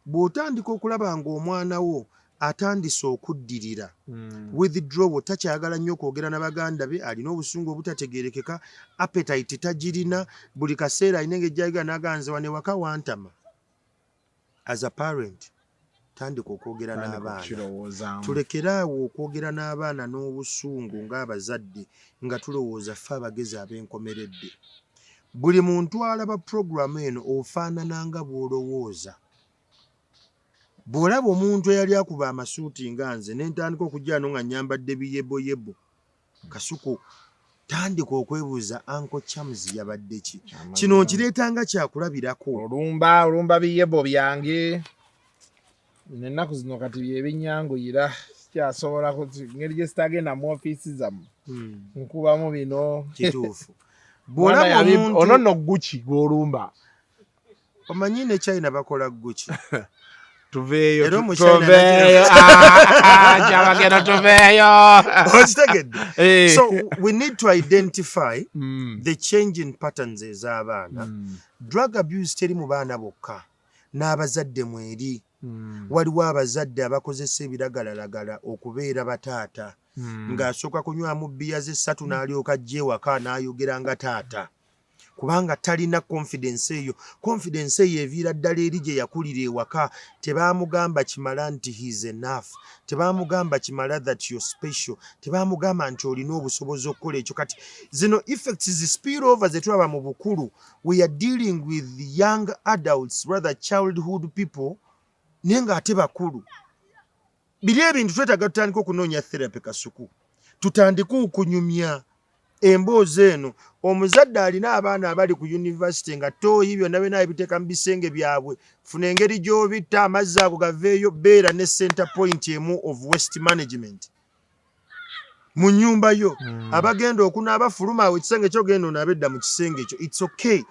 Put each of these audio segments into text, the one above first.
bw'otandika okulaba ng'omwana wo atandise okuddirira withdrawal, takyagala nnyo okwogera na baganda be, alina obusungu obutategeerekeka, appetite tagirina, buli kaseera alina ng'ejjayiga n'aganze wane waka wantama. As a parent, tandika okwogera n'abaana. Tulekeraawo okwogera n'abaana n'obusungu ng'abazadde nga tulowooza ffe abagezi ab'enkomeredde. Buli muntu alaba puroguramu eno ofaanana nga bw'olowooza. Bw'olaba omuntu eyali akuba amasuuti nga nze ne ntandika okujja nga nyambadde biyeboyebo, Kasuku tandika okwebuuza Uncle Chams yabadde ki? Kino nkireetanga kyakulabirako. Olumba biyebo byange. Nennaku zino kati byebinyanguyira sikyasobola ngeri gye sitagenda mu ofiisi zammwe nkubamu bino. Kituufu. Bw'olaba omuntu ono nno Gucci gw'olumba. Omanyi ne China bakola Gucci. Tuveeyo. So we need to identify the change in patterns ez'abaana. Drug abuse teri mu baana bokka, n'abazadde mweri. Waliwo abazadde abakozesa ebiragalalagala okubeera bataata, ng'asooka kunywamu bbiya ze 3 n'alyoka ajja ewaka n'ayogera nga taata, kubanga talina confidence eyo. Confidence eyo eviira ddala eri gye yakulira ewaka. Tebaamugamba kimala nti he's enough, tebaamugamba kimala that you're special, tebaamugamba nti olina obusobozi okukola ekyo. Kati zino effects zi spill over ze tulaba mu bukulu. We are dealing with young adults, rather childhood people, naye ng'ate bakulu. Biri ebintu twetaaga tutandika okunoonya therapy Kasuku. Tutandika okunyumya emboozi eno. Omuzadde alina abaana abali ku university nga tooyi byonna byonna ebiteeka mu bisenge byabwe. Funa engeri gy'obitta, amazzi ago gaveeyo, beera ne center point emu of waste management mu nnyumba yo. Abagenda okunaaba fuluma awo ekisenge ky'ogenda onaabedda mu kisenge ekyo. It's okay.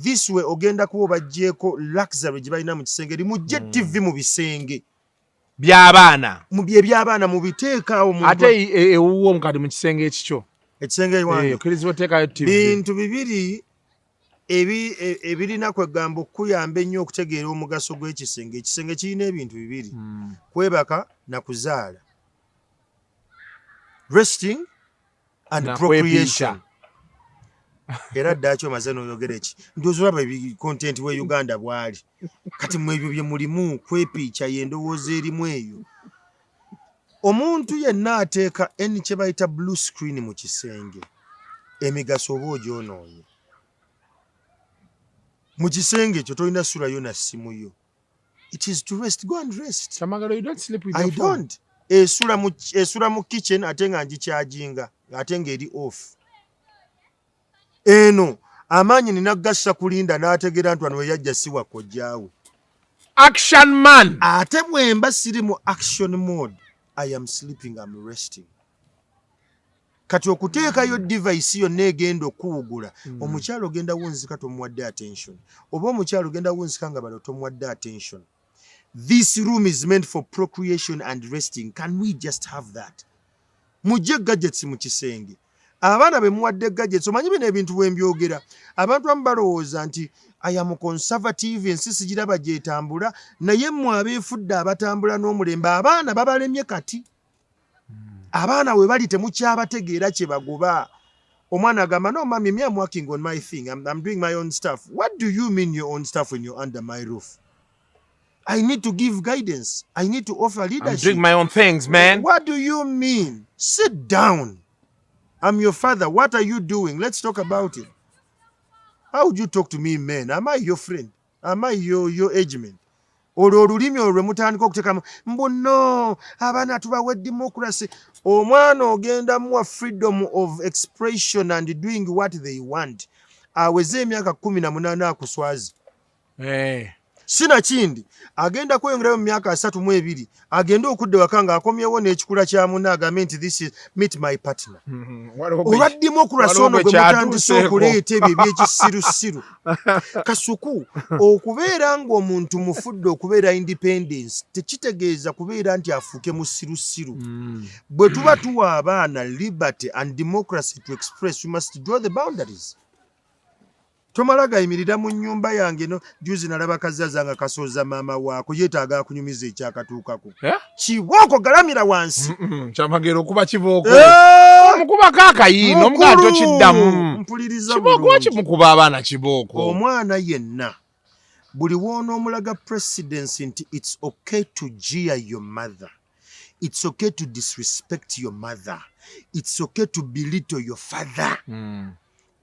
This way ogenda kuba obaggyeko luxury gye balina mu kisenge. Limujje TV mu bisenge by'abaana. Mu by'abaana mubiteekaawo mu ate ewuwo omukadde mu kisenge ekikyo. Ekisenge wange TV. Bintu bibiri ebirina kwegamba okuyamba ennyo okutegeera omugaso gw'ekisenge. Ekisenge kirina ebintu bibiri, kwebaka na kuzaala, resting and procreation. Era ddaki omaze n'oyogera eki? Ndowooza olaba content we Uganda bwali. Kati mu ebyo bye mulimu kwepiica y'endowooza erimu eyo. Omuntu yenna ateeka kye bayita blue screen mu kisenge, emigaso oba ogyonoonye. Mu kisenge ekyo tolina ssula yo na ssimu yo. It is to rest. Go and rest. Tamagalo, you don't sleep with your phone. I don't. Esula mu kitchen ate nga ngikyajinga ate ng'eri off. Eno amaanyi nina gassa kulinda n'ategeera nti wano we yajja si wakojjaawe. Action man. Ate bwemba siri mu action mode, I am sleeping, I'm resting. Kati okuteekayo device yonna egenda okuwugula, omukyalo ogenda wunzika tomuwadde attention, oba omukyalo ogenda wunzika nga balo tomuwadde attention. This room is meant for procreation and resting. Can we just have that? Mujje gadgets mu kisenge. Abaana be muwadde gadgets, omanyi bino ebintu bwe mbyogera, abantu abamu balowooza nti I am conservative, ensi sigiraba gyetambula, naye mmwe abeefudde abatambula n'omulembe, abaana babalemye kati. Abaana we bali temukyabategeera kye bagoba. Omwana agamba, no mami, me I'm working on my thing, I'm doing my own stuff. What do you mean your own stuff when you're under my roof? I need to give guidance. I need to offer leadership. I'm doing my own things, man. What do you mean? Sit down. I'm your father. What are you doing? Let's talk about it. How would you talk to me, man? Am I your friend? Am I your age mate? Olulimi olwe mutandika okuteekamu mbu no abaana tubawe democracy. Omwana ogenda muwa freedom of expression and doing what they want. Aweze emyaka 18 akuswazi. Sina kindi agenda kweyongerayo mu myaka 32 agenda okudde wakanga akomyewo n'ekikula kya munne agambe nti this is meet my partner. Olwa democracy ono gwe mutandise okuleeta ebyo ebyekisirusiru. Kasuku okubeera ng'omuntu mufudde okubeera independence tekitegeeza kubeera nti afuuke musirusiru. Bwe tuba tuwa abaana liberty and democracy to express, we must draw the boundaries. tomala gayimirira mu nnyumba yange no juzi nalaba kazaza nga kasooza maama waako yeetaaga akunyumiza ekyakatuukako kibooko galamira wansi kyamagero okuba kibooko omukubako akayiino omugaa tokiddamu mpuliriza kibooko wakimukuba abaana kibooko omwana yenna buli woonoomulaga presidency nti it's okay to jeer your mother, it's okay to disrespect your mother, it's okay to belittle your father.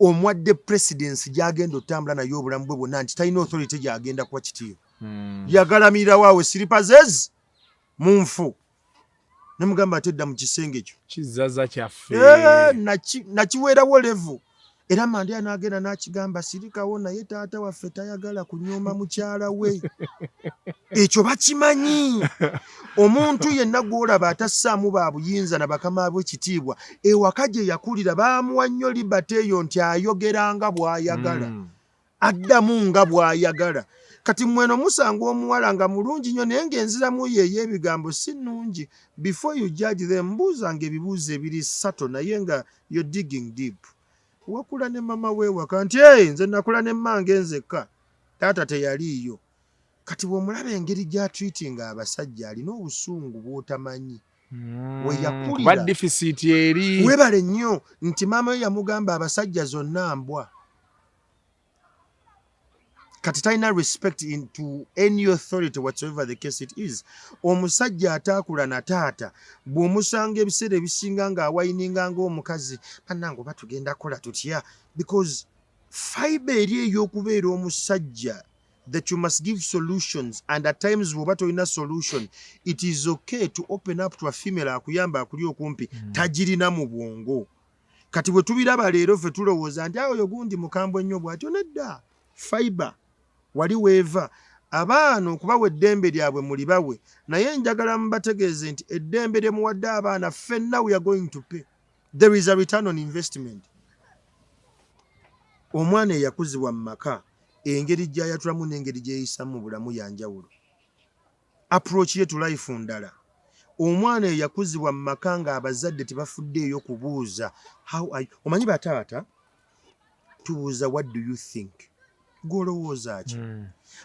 Omwadde presidency gyagenda otambula nayo obulamu bwe bwonna nti talina authority gyagenda kuwa kitiibwa. Yagalamira waawe siripazezi munfu nemugamba atedda mu kisenge kyo kizaza kyaffe nakiweerawo levu. Era Mandela n'agenda n'akigamba sirikawo naye taata waffe tayagala kunyooma mukyala we. Ekyo bakimanyi. Omuntu yenna gw'olaba atassaamu ba buyinza na bakama b'ekitiibwa ewaka gye yakulira baamuwa nnyo libate eyo nti ayogeranga bw'ayagala addamu nga bw'ayagala. Kati mweno musanga omuwala nga mulungi nnyo naye ng'enziramu ye ey'ebigambo si nnungi. Before you judge them mbuuzanga ebibuuzo ebiri sato naye nga you're digging deep. Wakula ne mama we waka nti nze nakula ne mmange nzekka taata teyaliiyo. Kati bw'omulaba engeri gy'atreatinga abasajja alina obusungu bw'otamanyi. We yakulira deficit eri webale nnyo nti maama we yamugamba abasajja zonna mbwa. Kati talina respect into any authority whatsoever the case it is. Omusajja ataakula na taata bw'omusanga ebiseera ebisinga ng'awayininga ng'omukazi bannange batugenda kola tutya because fiber eri ey'okubeera omusajja that you must give solutions and at times bw'oba tolina solution it is okay to open up to a female akuyamba akuli okumpi tagirina mu bwongo. Kati bwe tubiraba leero ffe tulowooza nti oyo gundi mukambwe nnyo bw'atyo nedda fiber wali weeva abaana okubawa eddembe lyabwe muli bawe naye njagala mubategeeze nti eddembe lye muwadde abaana ffenna we are going to pay. There is a return on investment. Omwana eyakuzibwa mu maka engeri gy'ayatulamu n'engeri gy'eyisamu mu bulamu yanjawulo. Approach ye to life ndala. Omwana eyakuzibwa mu maka ng'abazadde tebafuddeeyo kubuuza omanyi bataata tubuuza what do you think gw'olowooza ki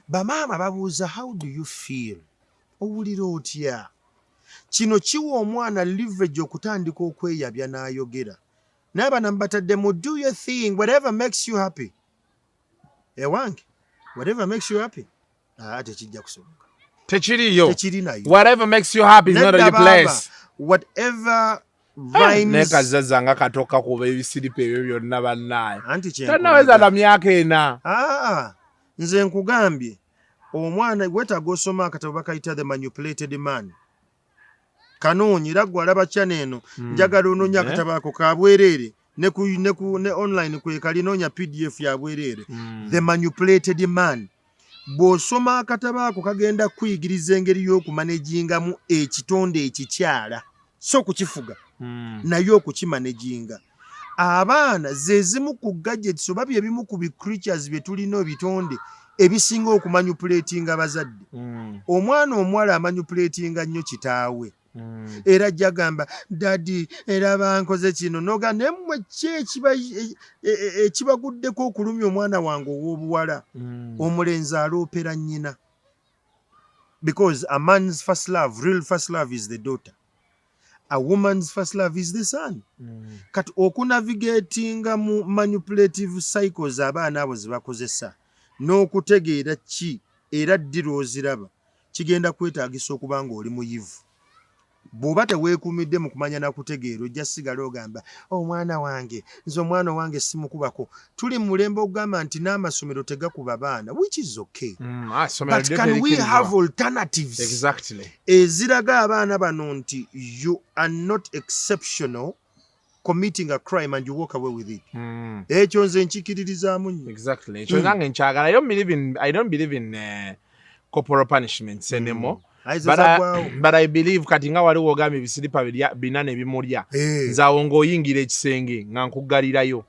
bamaama babuuza how do you feel owulira otya. Kino kiwa omwana leverage okutandika okweyabya n'ayogera naye bana mubataddemu do your thing whatever makes you happy. Ewange whatever makes you happy tekijja kusoboka tekiriyo tekirinayo. Whatever makes you happy is not a place. Whatever rhymes nekazaza nga katoka kuba ebisiripa ebyo byonna bannaye tanaweza na myaka ena. Nze nkugambye omwana wetaaga osoma akatabo bakayita the manipulated man. Kanoonyi era gwe alaba channel eno njagala onoonya akatabo ako ka bwereere ne online kwe kalinoonya PDF ya bwereere the manipulated man. Bw'osoma akatabo ako kagenda kuyigiriza engeri y'okumanagingamu ekitonde ekikyala so kukifuga naye okukimanejinga. Abaana ze zimu ku gadgets oba bye bimu ku bi creatures bye tulina ebitonde ebisinga okumanipulatinga abazadde. Omwana omuwala amanipulatinga nnyo kitaawe era jagamba dadi era bankoze kino noga nemmwe ekibaguddeko okulumya omwana wange ow'obuwala. Omulenzi aloopera nnyina because a man's first love, real first love is the daughter. A woman's first love is the son. Kati okunavigatinga mu manipulative cycles abaana abo zibakozesa n'okutegeera ki era ddira oziraba kigenda kwetaagisa okuba ng'oli muyivu. Bw'oba teweekuumidde mu kumanya na kutegeera ojja sigala ogamba omwana wange nze omwana wange simukubako. Tuli mu mulembe ogugamba nti n'amasomero tegakuba baana which is okay. But can we have alternatives eziraga abaana bano nti you are not exceptional committing a crime and you walk away with it. Ekyo nze nkikiririzaamu nnyo. Exactly. Ekyo nange nkyagala. I don't believe in corporal punishments anymore. But I believe kati nga waliwo ogambye ebisiripa binane bimulya nzaawo ng'oyingira ekisenge nga nkuggalirayo.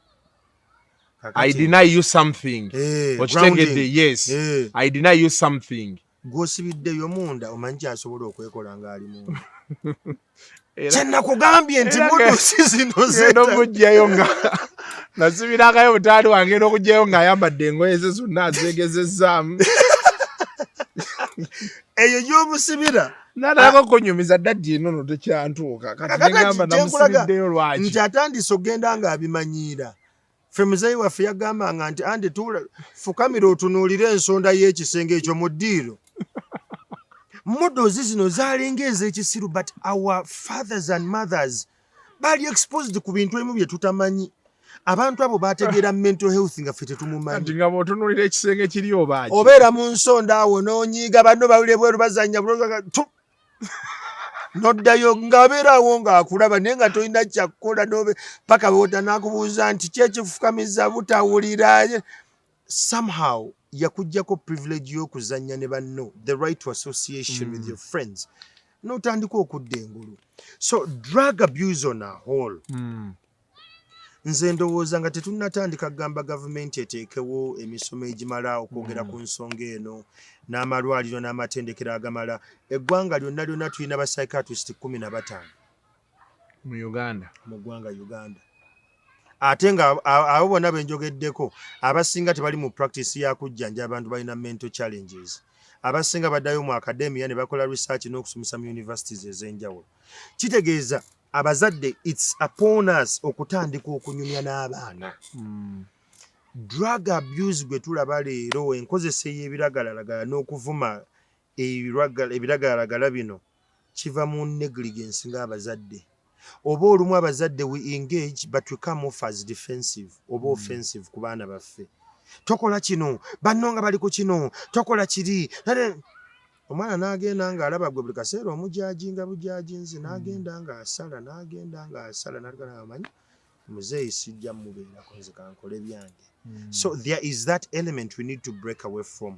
I deny you something. Okitegedde? Yes. I deny you something. Gw'osibiddeyo munda omanyi kyasobola okwekola ng'ali munda. Kye nakugambye nti mudusi zino zeno mujjayo nga nasibirakayo mutaali wange n'okugyayo ng'ayambadde engoye ze zonna azeegezezzaamu eyo gy'omusibira natalako kunyumiza daddi eno tekyantuuka kati negamba namusibiddeyo lwaki nti atandise okgenda ng'abimanyiira ffe muzeeyi waffe yagambanga nti andi fukamira otunuulire ensonda y'ekisenge ekyo mu ddiiro models zino zaalinga ez'ekisiru but our fathers and mothers baali exposed ku bintu ebimu bye tutamanyi abantu abo bategeera mental health nga ffe tetumumanyi nga bw'otunuulira ekisenge kiri obaaki obeera mu nsonda awo n'onyiiga banno bawulire bweru bazannya noddayo ng'abeera awo ng'akulaba naye nga tolina kyakkola paka boota n'akubuuza nti kyekifukamiza butawulira somehow yakuggyako privilege y'okuzannya ne banno the right to association with your friends n'otandika okudda engulu so drug abuse on a whole nze ndowooza nga tetunnatandika kugamba gavumenti eteekewo emisomo egimala okwogera ku nsonga eno n'amalwaliro n'amatendekero agamala eggwanga lyonna tulina ba psychiatrist 15 mu ggwanga Uganda ate nga abo bonna benjogeddeko abasinga tebali mu practice ya kujjanja abantu balina mental challenges abasinga baddayo mu academia ne bakola research n'okusomesa mu universities ez'enjawulo kitegeeza abazadde it's upon us okutandika okunyumya n'abaana drug abuse gwe tulaba leero enkozesa y'ebiragalalagala n'okuvuma ebiragalalagala bino kiva mu negligence ng'abazadde oba olumu abazadde we engage but we come off as defensive oba offensive ku baana baffe tokola kino banno nga bali ku kino tokola kiri omwana n'agenda ng'alaba gwe buli kaseera omujajinga bujajinzi n'agenda ng'asala n'amanyi muzeeyi sijja mubeerako nze kankole byange so there is that element we need to break away from